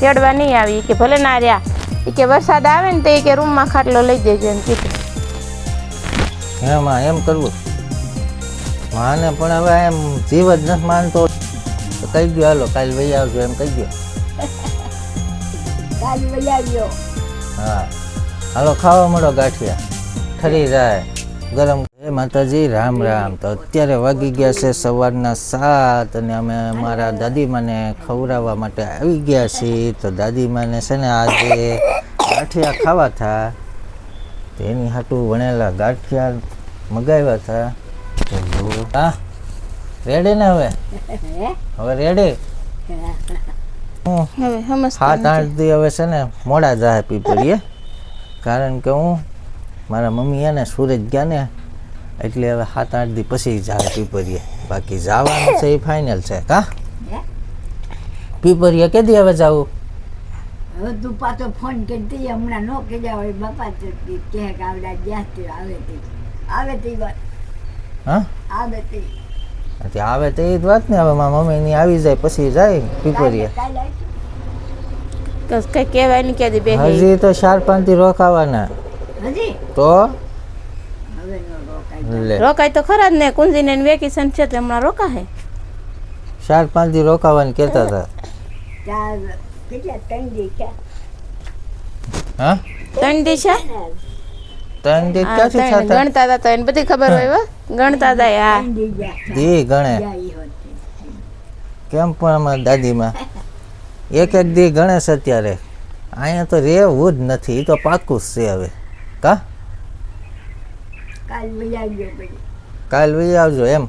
તેડવા નહીં આવી કે ભલે ના રહ્યા કે વરસાદ આવે ને તો કે રૂમમાં ખાટલો લઈ દેજો એમ કીધું. એમાં એમ કરવું માને પણ હવે એમ જીવ જ નથી માનતો તો કહી ગયો હાલો કાલ વહી આવજો એમ કહી ગયો. કાલ વહી આવ્યો. હા હાલો ખાવા મળો ગાંઠિયા ઠરી જાય ગરમ. એ માતાજી રામ રામ. તો અત્યારે વાગી ગયા છે સવારના 7 અને અમે મારા દાદીમાને ખવડાવવા માટે આવી ગયા છીએ. તો દાદીમાને છે ને આજે ગાંઠિયા ખાવા હતા તો એની હાટું વણેલા ગાંઠિયા મગાવ્યા હતા. હા રેડી ને હવે રેડી. હવે સમજ 7-8 દી હવે છે ને મોડા જાય પીપળીએ કારણ કે હું મારા મમ્મી એને સુરત ગયા ને એટલે હવે 7-8 દી પછી જાય પીપળીએ. બાકી જવાનું છે એ ફાઇનલ છે. કા પીપળીએ કેદી હવે જવું? હવે તું પાછો ફોન કરી દઈ હમણાં નો કે જાવ બાપા કે આવડા જ્યાંથી આવે તે વાત હા આવે તે આવે તો એ જ વાત ને. હવે મારા મમ્મીની આવી જાય પછી જાય પીપળીએ. કાલે આવીશું. કઈ કહેવાય નહીં કે બે હજી તો 4-5 દી રોકાવાના હજી તો હવે નો રોકાય. લે રોકાય તો ખરા જ ને. કુંજીને વેકેશન છે તો હમણાં રોકાય. 4-5 દી રોકાવાની કહેતા હતા. ચાર કેટલા 3 દી ક્યાં હા 3 દી છે 3 દી ક્યાંથી થતા? ગણતા હતા તો એને બધી ખબર હોય હો. ગણતા હતા હા 3 દી ગયા દી ગણે ગયા ઈ હોત. કેમ પણ અમારા દાદીમાં એક દી ગણેશ અત્યારે અહીંયા તો રહેવું જ નથી. એ તો પાકું જ છે હવે. કા કાલ વહી આવ્યો પછી કાલ વહી આવજો એમ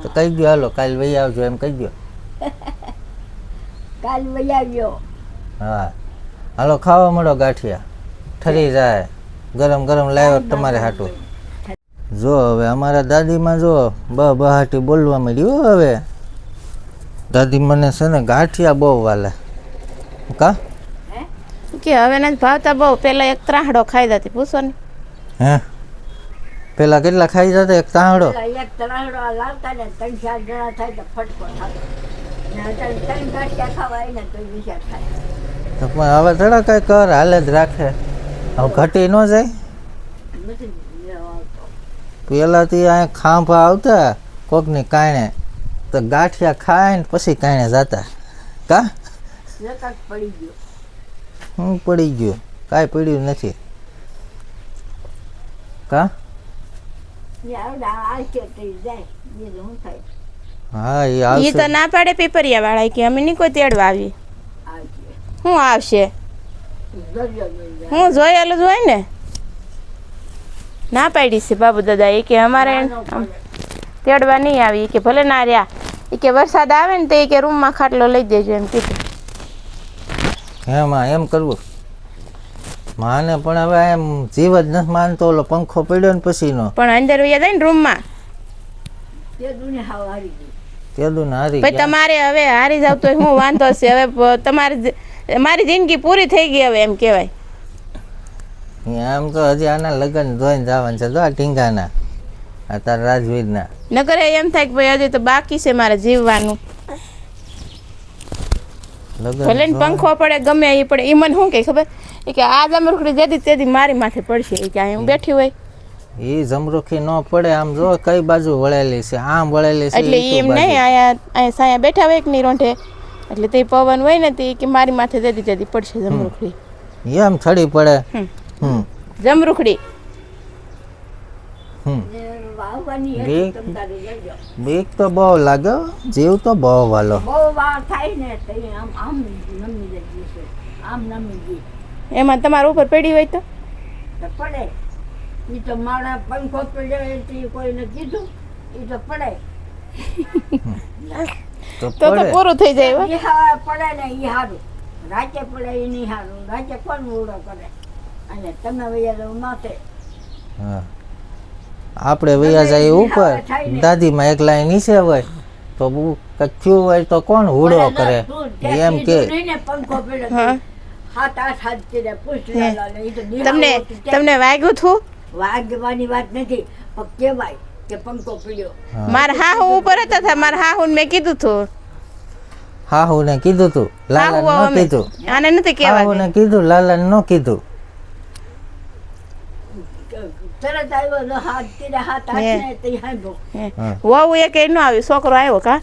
તો કહી ગયો હાલો કાલ વહી આવજો એમ કહી ગયો. કાલ વહી આવ્યો. હા હાલો ખાવા મળો ગાંઠિયા ઠરી જાય ગરમ ગરમ લાવ્યો તમારે હાટું. જો હવે અમારા દાદીમાં જો બહાટી બોલવા મળ્યું. હવે દાદી મને છે ને ગાંઠિયા બહુ વાલે. કા કે હવે ના ભાવતા બહુ. પેલા એક ત્રાહડો ખાઈ જતી પૂછો ને. હે પેલા કેટલા ખાઈ જતા? એક તાંહડો. પેલા એક તરાહડો લાવતા ને 3-4 જણા થાય તો ફટકો થતો ને અત્યારે 3 ગાંઠિયા ખાવા ને તો વિચાર થાય. તો પણ હવે થોડા કઈ કર હાલે જ રાખે. હવે ઘટી ન જાય. નથી આવતો. પેલાથી અહીંયા ખાંભા આવતા કોકની કાંણે તો ગાંઠિયા ખાય ને પછી કાંણે જતા. કા નકાક પડી ગયો. હું પડી ગયો? કાંઈ પડ્યું નથી. કા ને આવડા આલકે થઈ જાય બીજું શું થાય. હા એ ઈ આવશે. તો ના પાડે પીપરિયા વાળા કે અમે નહીં કોઈ તેડવા આવી. આવશે શું આવશે? દરિયો લઈ જાય. હું જોયેલું જ હોય ને. ના પાડી છે બાબુ દાદા એ કે અમારે આમ તેડવા નહીં આવી કે ભલે ના રહ્યા કે વરસાદ આવે ને તો કે રૂમમાં ખાટલો લઈ દેજો એમ કીધું. એમાં એમ કરવું માને પણ હવે એમ જીવ જ નથી માનતો. ઓલો પંખો પડ્યો ને પછીનો પણ અંદર વયા જાય ને રૂમમાં તે દુનિયા હાવ હારી ગઈ. તેદું ને હારી ભાઈ ગયા. તમારે હવે હારી જાવ તો હું વાંધો છે. હવે તમારે મારી જિંદગી પૂરી થઈ ગઈ હવે એમ કહેવાય. આમ તો હજી આના લગ્ન જોઈને જવાનું છે. તો આ ટીંગાના આ તારા રાજવીરના નકર એમ થાય કે ભાઈ હજી તો બાકી છે મારે જીવવાનું. લગ્ન ભલે ને પંખો પડે ગમે એ પડે. એ મને શું કહે ખબર એ કે આ જમરૂખડી જેથી તેથી મારી માથે પડશે. એ કે અહીં હું બેઠી હોય એ જમરૂખી ન પડે. આમ જો કઈ બાજુ વળેલી છે આમ વળેલી છે એટલે ઈ ઈ એમ બાજુ. નહીં અહીંયા સાયા બેઠા હોય કે નહીં રોંઠે એટલે તે પવન હોય ને તે કે મારી માથે જેથી તેથી પડશે જમરૂખડી. એમ થડી પડે. હમ. હમ જમરૂખડી હમ ને વાવવાની હતી બીક? તમ તારે જજો. બીક તો બહુ લાગે. જીવ તો બહુ વાલો. બહુ વાર થાય ને તો ઈ આમ આમ નમી જતી છે. આમ નમી ગઈ એમાં તમારા ઉપર પડી હોય તો તો પડે. ઈ તો મારા પંખો પડ્યો એટલે કોઈને કીધું ઈ તો પડે. તો તો પડે. પૂરું થઈ જાય હો. ઈ હવા પડે ને ઈ હારું. રાતે પડે ઈ નહીં હારું. રાતે કોણ ઉડો કરે અને તમે વૈયા જાવ માથે. હા આપણે વૈયા જાય ઉપર દાદીમાં એકલા નીચે હોય તો કંઈક થયું હોય તો કોણ હુડો કરે એમ કે. પંખો પડ્યો હા. 7-8 હાથ કરીને પૂછ લેલા ને ઈ તો તમને તમને વાગ્યું થું? વાગવાની વાત નથી પણ કહેવાય કે પંખો પડ્યો. મારા હાહુ ઉપર હતા મારા હાહુ મેં કીધું તું હાહુ ને કીધું તું લાલા હાહુ ન અમે કીધું આને નથી કહેવા હાહુ ને કીધું લાલા ન કીધું તરત આવ્યો તો હાથ તીરે હાથ હાથને તે હાંભો હા. વહુ એક ય ન આવી છોકરો આવ્યો કા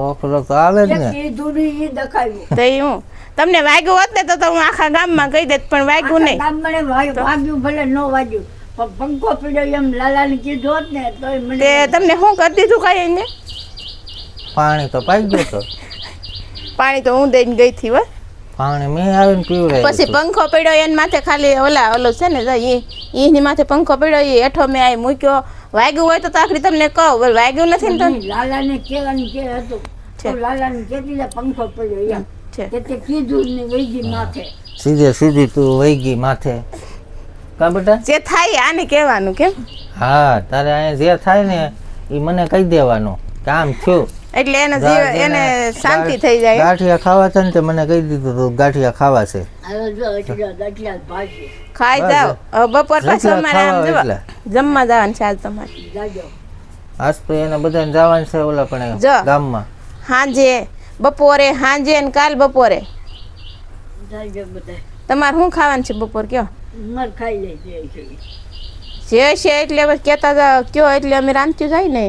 ઓખલો તો આવે જ ને કીધું નહીં એ દખાવ્યું તો ઈ હું તમને વાગ્યું હોત ને તો હું આખા ગામમાં કહી દેત પણ વાગ્યું નહીં ગામડે વાગ્યું ભલે ન વાગ્યું પણ પંખો પીડ્યો એમ લાલાને કીધું હોત ને તો તે મને તમને શું કરી દીધું કઈ એને પાણી તો પાઈ ગયો તો પાણી તો હું દઈને ગઈ થી હો પાણી મેં આવીને પીવડાવ્યું પછી હતું. પંખો પડ્યો એને માથે ખાલી ઓલો છે ને એની માથે પંખો પડ્યો એ હેઠો મેં આ મૂક્યો વાગ્યું હોય તો આખરી તમને કહું પણ વાગ્યું નથી ને તો લાલાને કહેવાનું કે હતું છે. તો લાલાને કહેતી લે પંખો પડ્યો એમ છે કે તે કીધું જ નહીં વૈગી માથે સીધી તું વહી ગઈ માથે કા બેટા જે થાય આને કહેવાનું કેમ હા તારે અહીંયા જે થાય ને એ મને કહી દેવાનું કે આમ થયું એટલે એને જીવ એને શાંતિ થઈ જાય ગાંઠિયા ખાવા છે ને તે મને કહી દીધું તું ગાંઠિયા ખાવા છે હવે જો એટલા ભાજી ખાઈ બસ. જાઓ હવે બપોર પછી જેટલા અમારે આમ ખાવા જવા એટલા. જમવા જવાનું છે આજ તમારે જાજો આજ તો એને બધાને જવાનું છે ઓલા પણ જો. ગામમાં સાંજે બપોરે સાંજે ને કાલ બપોરે જાજો બધા તમારે શું ખાવાનું છે બપોર કયો મર ખાઈ લે છે જે છે એટલે બસ કહેતા જાઓ કયો એટલે અમે રાંધ્યું જાય ને